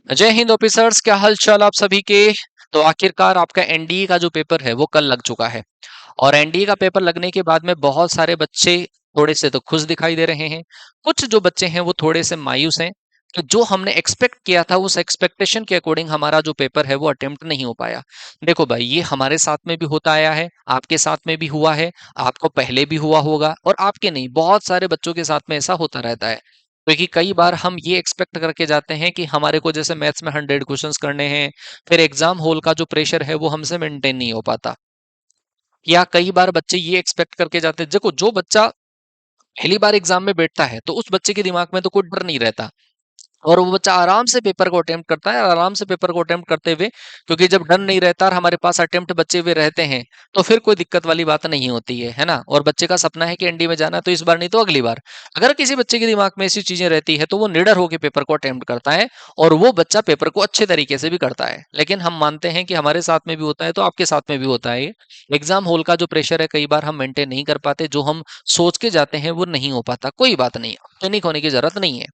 जय हिंद ऑफिसर्स, क्या हाल चाल आप सभी के। तो आखिरकार आपका एनडीए का जो पेपर है वो कल लग चुका है। और एनडीए का पेपर लगने के बाद में बहुत सारे बच्चे थोड़े से तो खुश दिखाई दे रहे हैं। कुछ जो बच्चे हैं वो थोड़े से मायूस हैं कि जो हमने एक्सपेक्ट किया था उस एक्सपेक्टेशन के अकॉर्डिंग हमारा जो पेपर है वो अटेम्प्ट नहीं हो पाया। देखो भाई, ये हमारे साथ में भी होता आया है, आपके साथ में भी हुआ है, आपको पहले भी हुआ होगा, और आपके नहीं, बहुत सारे बच्चों के साथ में ऐसा होता रहता है। क्योंकि कई बार हम ये एक्सपेक्ट करके जाते हैं कि हमारे को जैसे मैथ्स में 100 क्वेश्चंस करने हैं, फिर एग्जाम हॉल का जो प्रेशर है वो हमसे मेंटेन नहीं हो पाता। या कई बार बच्चे ये एक्सपेक्ट करके जाते हैं, देखो जो बच्चा पहली बार एग्जाम में बैठता है तो उस बच्चे के दिमाग में तो कोई डर नहीं रहता, और वो बच्चा आराम से पेपर को अटेम्प्ट करता है, और आराम से पेपर को अटेम्प्ट करते हुए, क्योंकि जब डर नहीं रहता और हमारे पास अटेम्प्ट बचे हुए रहते हैं, तो फिर कोई दिक्कत वाली बात नहीं होती है ना। और बच्चे का सपना है कि एनडी में जाना, तो इस बार नहीं तो अगली बार। अगर किसी बच्चे के दिमाग में ऐसी चीजें रहती है तो वो निडर होकर पेपर को अटेम्प्ट करता है, और वो बच्चा पेपर को अच्छे तरीके से भी करता है। लेकिन हम मानते हैं कि हमारे साथ में भी होता है, तो आपके साथ में भी होता है। एग्जाम हॉल का जो प्रेशर है कई बार हम मेंटेन नहीं कर पाते, जो हम सोच के जाते हैं वो नहीं हो पाता। कोई बात नहीं, पैनिक होने की जरूरत नहीं है।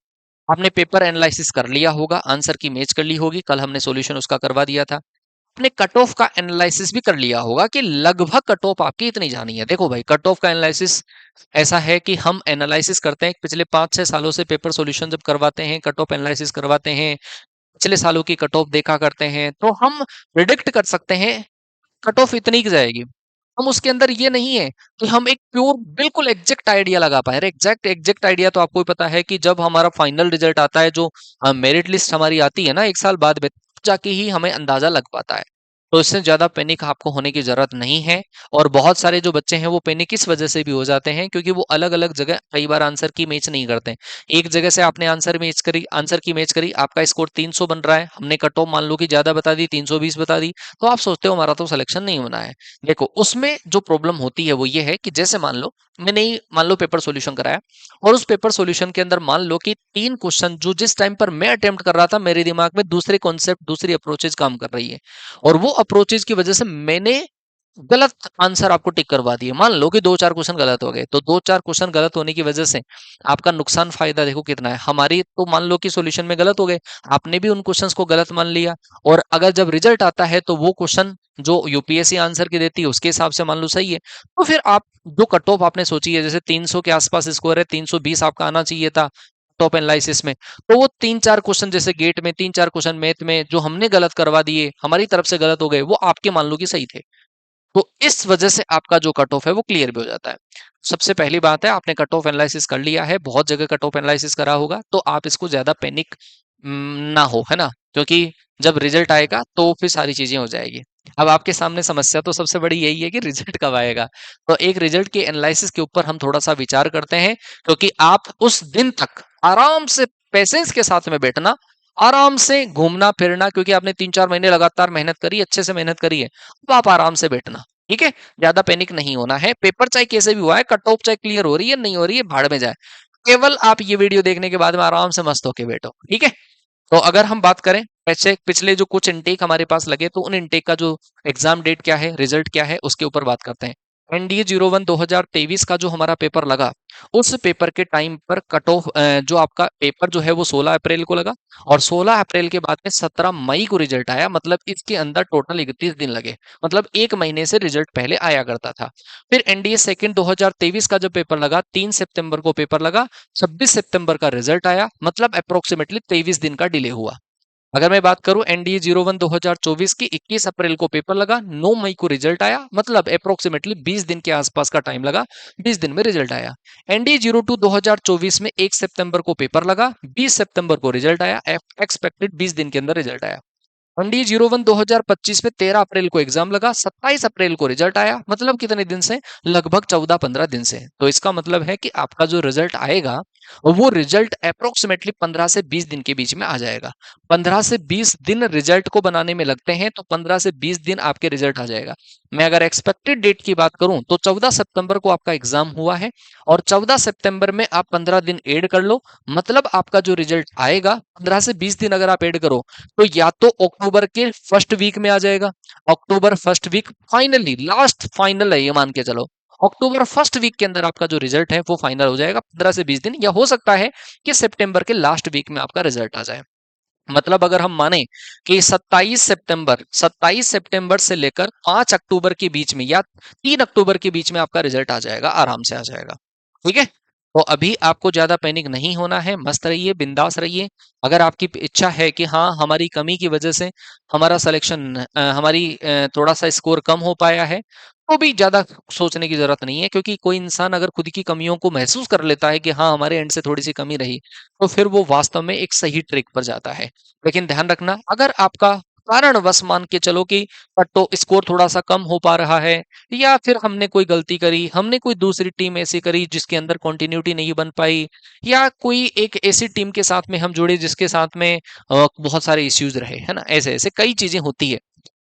आपने पेपर एनालिसिस कर लिया होगा, आंसर की मैच कर ली होगी, कल हमने सॉल्यूशन उसका करवा दिया था। आपने कट ऑफ का एनालिसिस भी कर लिया होगा कि लगभग कट ऑफ आपकी इतनी जानी है। देखो भाई, कट ऑफ का एनालिसिस ऐसा है कि हम एनालिसिस करते हैं पिछले 5-6 सालों से, पेपर सॉल्यूशन जब करवाते हैं, कट ऑफ एनालिसिस करवाते हैं, पिछले सालों की कट ऑफ देखा करते हैं, तो हम प्रिडिक्ट कर सकते हैं कट ऑफ इतनी की जाएगी। हम उसके अंदर ये नहीं है कि हम एक प्योर बिल्कुल एग्जैक्ट आइडिया लगा पाए। एग्जैक्ट एग्जैक्ट आइडिया तो आपको भी पता है कि जब हमारा फाइनल रिजल्ट आता है, जो मेरिट लिस्ट हमारी आती है ना 1 साल बाद में, तब जाके ही हमें अंदाजा लग पाता है। तो इससे ज्यादा पैनिक आपको होने की जरूरत नहीं है। और बहुत सारे जो बच्चे हैं वो पैनिक इस वजह से भी हो जाते हैं क्योंकि वो अलग अलग जगह कई बार आंसर की मैच नहीं करते। एक जगह से आपने आंसर की मैच करी, आपका स्कोर 300 बन रहा है, हमने कट ऑफ मान लो कि ज्यादा बता दी, 320 बता दी, तो आप सोचते हो हमारा तो सिलेक्शन नहीं होना है। देखो, उसमें जो प्रॉब्लम होती है वो ये है कि जैसे मान लो पेपर सॉल्यूशन कराया, और उस पेपर सॉल्यूशन के अंदर मान लो कि 3 क्वेश्चन जो जिस टाइम पर मैं अटेम्प्ट कर रहा था, मेरे दिमाग में दूसरे कॉन्सेप्ट, दूसरी अप्रोचेज काम कर रही है, और वो अप्रोचेज की वजह से मैंने गलत आंसर आपको टिक करवा दिए। मान लो कि 2-4 क्वेश्चन गलत हो गए, तो 2-4 क्वेश्चन गलत होने की वजह से आपका नुकसान फायदा देखो कितना है। हमारी तो मान लो कि सॉल्यूशन में गलत हो गए, आपने भी उन क्वेश्चंस को गलत मान लिया, और अगर जब रिजल्ट आता है तो वो क्वेश्चन जो यूपीएससी आंसर की देती है उसके हिसाब से मान लो सही है, तो फिर आप जो कट ऑफ आपने सोची है, जैसे 300 के आसपास स्कोर है, 320 आपका आना चाहिए था टॉप एनालिसिस में, तो वो 3-4 क्वेश्चन जैसे गेट में, 3-4 क्वेश्चन मैथ में जो हमने गलत करवा दिए, हमारी तरफ से गलत हो गए, वो आपके मान लो कि सही थे। तो इस वजह से आपका जो कट ऑफ है वो क्लियर भी हो जाता है। सबसे पहली बात है, आपने कट ऑफ एनालिसिस कर लिया है, बहुत जगह कट ऑफ एनालिसिस करा होगा, तो आप इसको ज्यादा पैनिक ना हो, है ना। क्योंकि जब रिजल्ट आएगा तो फिर सारी चीजें हो जाएगी। अब आपके सामने समस्या तो सबसे बड़ी यही है कि रिजल्ट कब आएगा। तो एक रिजल्ट के एनालिसिस के ऊपर हम थोड़ा सा विचार करते हैं, क्योंकि आप उस दिन तक आराम से पेशेंस के साथ में बैठना, आराम से घूमना फिरना, क्योंकि आपने 3-4 महीने लगातार मेहनत करी, अच्छे से मेहनत करी है, अब आप आराम से बैठना। ठीक है, ज्यादा पैनिक नहीं होना है। पेपर चाहे कैसे भी हुआ है, कट ऑफ चाहे क्लियर हो रही है नहीं हो रही है, भाड़ में जाए, केवल आप ये वीडियो देखने के बाद में आराम से मस्त होके बैठो। ठीक है। तो अगर हम बात करें पिछले पिछले जो कुछ इनटेक हमारे पास लगे, तो उन इनटेक का जो एग्जाम डेट क्या है, रिजल्ट क्या है, उसके ऊपर बात करते हैं। एनडीए 01 2023 का जो हमारा पेपर लगा, उस पेपर के टाइम पर कट ऑफ जो आपका पेपर जो है वो 16 अप्रैल को लगा, और 16 अप्रैल के बाद में 17 मई को रिजल्ट आया। मतलब इसके अंदर टोटल 31 दिन लगे, मतलब 1 महीने से रिजल्ट पहले आया करता था। फिर एनडीए सेकंड 2023 का जो पेपर लगा, 3 सितंबर को पेपर लगा, 26 सितंबर का रिजल्ट आया, मतलब अप्रोक्सीमेटली 23 दिन का डिले हुआ। अगर मैं बात करूं एनडीए 01 2024 की, 21 अप्रैल को पेपर लगा, 9 मई को रिजल्ट आया, मतलब अप्रोक्सीमेटली 20 दिन के आसपास का टाइम लगा, 20 दिन में रिजल्ट आया। एनडीए 02 2024 में 1 सितंबर को पेपर लगा, 20 सितंबर को रिजल्ट आया, एक्सपेक्टेड 20 दिन के अंदर रिजल्ट आया। एनडीए 01 2025 में 13 अप्रैल को एग्जाम लगा, 27 अप्रैल को रिजल्ट आया, मतलब कितने दिन से, लगभग 14-15 दिन से। तो इसका मतलब है कि आपका जो रिजल्ट आएगा, वो रिजल्ट अप्रोक्सीमेटली 15 से 20 दिन के बीच में आ जाएगा। 15 से 20 दिन रिजल्ट को बनाने में लगते हैं, तो 15 से 20 दिन आपके रिजल्ट आ जाएगा। मैं अगर एक्सपेक्टेड डेट की बात करूं तो 14 सितंबर को आपका एग्जाम हुआ है, और 14 सितंबर में आप 15 दिन ऐड कर लो, मतलब आपका जो रिजल्ट आएगा 15 से 20 दिन अगर आप ऐड करो, तो या तो अक्टूबर के फर्स्ट वीक में आ जाएगा, October first week, finally last final है ये मान के चलो, अक्टूबर फर्स्ट वीक के अंदर आपका जो रिजल्ट है वो फाइनल हो जाएगा, 15 से 20 दिन, या हो सकता है कि सितंबर के लास्ट वीक में आपका रिजल्ट आ जाए। मतलब अगर हम माने कि 27 सितंबर से लेकर 5 अक्टूबर के बीच में या 3 अक्टूबर के बीच में आपका रिजल्ट आ जाएगा, आराम से आ जाएगा। ठीक है? तो अभी आपको ज़्यादा पैनिक नहीं होना है, मस्त रहिए, बिंदास रहिए। अगर आपकी इच्छा है कि हाँ, हमारी कमी की वजह से हमारा सिलेक्शन थोड़ा-सा स्कोर कम हो पाया है, तो भी ज़्यादा सोचने की ज़रूरत नहीं है, क्योंकि कोई इंसान अगर खुद की कमियों को महसूस कर लेता है कि हाँ, हमारे एंड से थोड़ी-सी कमी रही, तो फिर वो वास्तव में एक सही ट्रैक पर जाता है। लेकिन ध्यान रखना, अगर आपका कारणवश मान के चलो कि तो स्कोर थोड़ा-सा कम हो पा रहा है, या फिर हमने कोई गलती करी, हमने कोई दूसरी टीम ऐसी करी जिसके अंदर कंटिन्यूटी नहीं बन पाई, या कोई एक ऐसी टीम के साथ में हम जुड़े जिसके साथ में बहुत सारे इश्यूज़ रहे, है ना? ऐसे-ऐसे कई चीज़ें होती है।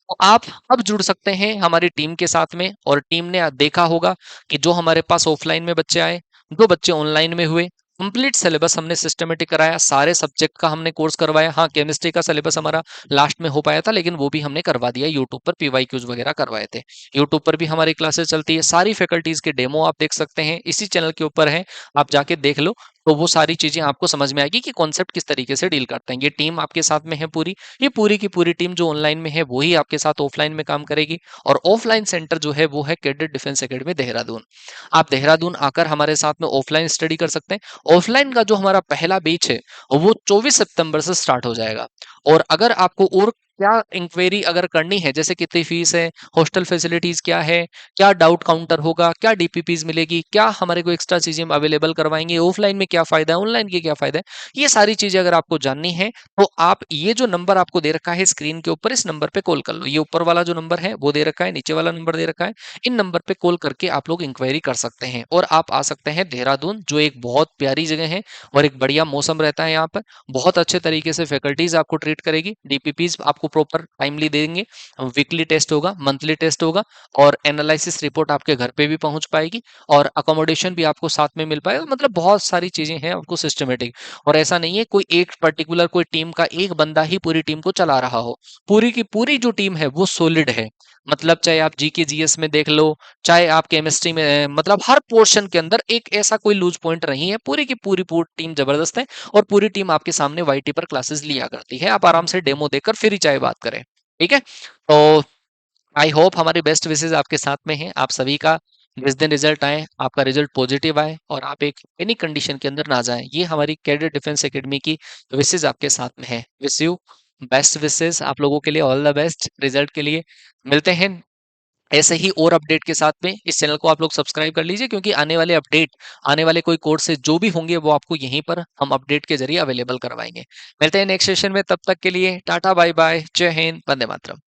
तो आप अब जुड़ सकते हैं हमारी टीम के साथ में, और टीम ने देखा होगा कि जो हमारे पास ऑफलाइन में बच्चे आए, जो बच्चे ऑनलाइन में हुए, कंप्लीट सिलेबस हमने सिस्टमैटिक कराया, सारे सब्जेक्ट का हमने कोर्स करवाया। हाँ, केमिस्ट्री का सिलेबस हमारा लास्ट में हो पाया था, लेकिन वो भी हमने करवा दिया, यूट्यूब पर पीवाईक्यूज वगैरह करवाए थे। यूट्यूब पर भी हमारी क्लासेस चलती है, सारी फैकल्टीज के डेमो आप देख सकते हैं, इसी चैनल के ऊपर है, आप जाके देख लो। तो वो सारी चीजें आपको समझ में आएगी कि कॉन्सेप्ट किस तरीके से डील करते हैं। ये टीम आपके साथ में है पूरी, ये पूरी की पूरी टीम जो ऑनलाइन में है वही आपके साथ ऑफलाइन में काम करेगी। और ऑफलाइन सेंटर जो है वो है कैडेट डिफेंस एकेडमी देहरादून। आप देहरादून आकर हमारे साथ में ऑफलाइन स्टडी कर सकते हैं। ऑफलाइन का जो हमारा पहला बैच है वो 24 सितंबर से स्टार्ट हो जाएगा। और अगर आपको और क्या इंक्वायरी अगर करनी है, जैसे कितनी फीस है, हॉस्टल फैसिलिटीज क्या है, क्या डाउट काउंटर होगा, क्या डीपीपीज मिलेगी, क्या हमारे को एक्स्ट्रा चीजें हम अवेलेबल करवाएंगे, ऑफलाइन में क्या फायदा है, ऑनलाइन के क्या फायदा है, ये सारी चीजें अगर आपको जाननी है, तो आप ये जो नंबर आपको दे रखा है स्क्रीन के ऊपर, इस नंबर पे कॉल कर लो। ये ऊपर वाला जो नंबर है वो दे रखा है, नीचे वाला नंबर दे रखा है, इन नंबर पे कॉल करके आप लोग इंक्वायरी कर सकते हैं। और आप आ सकते हैं देहरादून, जो एक बहुत प्यारी जगह है, और एक बढ़िया मौसम रहता है यहाँ पर, बहुत अच्छे तरीके से फैकल्टीज आपको ट्रीट करेगी, डीपीपीज आपको प्रॉपर टाइमली देंगे, वीकली टेस्ट होगा, मंथली टेस्ट होगा, और एनालिसिस रिपोर्ट आपके घर पे भी पहुंच पाएगी, और अकोमोडेशन भी आपको साथ में मिल पाएगा। मतलब बहुत सारी चीजें हैं आपको सिस्टमेटिक। और ऐसा नहीं है कोई एक पर्टिकुलर कोई टीम का एक बंदा ही पूरी टीम को चला रहा हो, पूरी की पूरी जो टीम है वो सॉलिड है। मतलब चाहे आप जीके जीएस में देख लो, चाहे आप केमिस्ट्री में, मतलब हर पोर्शन के अंदर एक ऐसा कोई लूज पॉइंट नहीं है, पूरी की पूरी टीम जबरदस्त है। और पूरी टीम आपके सामने वाईटी पर क्लासेस लिया करती है, आप आराम से डेमो देकर फिर ही चाहे बात करें। ठीक है? तो आई होप हमारी बेस्ट विशेस आपके साथ में हैं, आप सभी का जिस दिन रिजल्ट आए आपका रिजल्ट पॉजिटिव आए, और आप एक एनी कंडीशन के अंदर ना जाएं, ये हमारी कैडेट डिफेंस एकेडमी की विशेस आपके साथ में है। विश यू बेस्ट विशेस, आप लोगों के लिए ऑल द बेस्ट रिजल्ट के लिए। मिलते हैं ऐसे ही और अपडेट के साथ में। इस चैनल को आप लोग सब्सक्राइब कर लीजिए, क्योंकि आने वाले अपडेट, आने वाले कोई कोर्सेज जो भी होंगे वो आपको यहीं पर हम अपडेट के जरिए अवेलेबल करवाएंगे। मिलते हैं नेक्स्ट सेशन में, तब तक के लिए टाटा बाय बाय, जय हिंद, वंदे मातरम।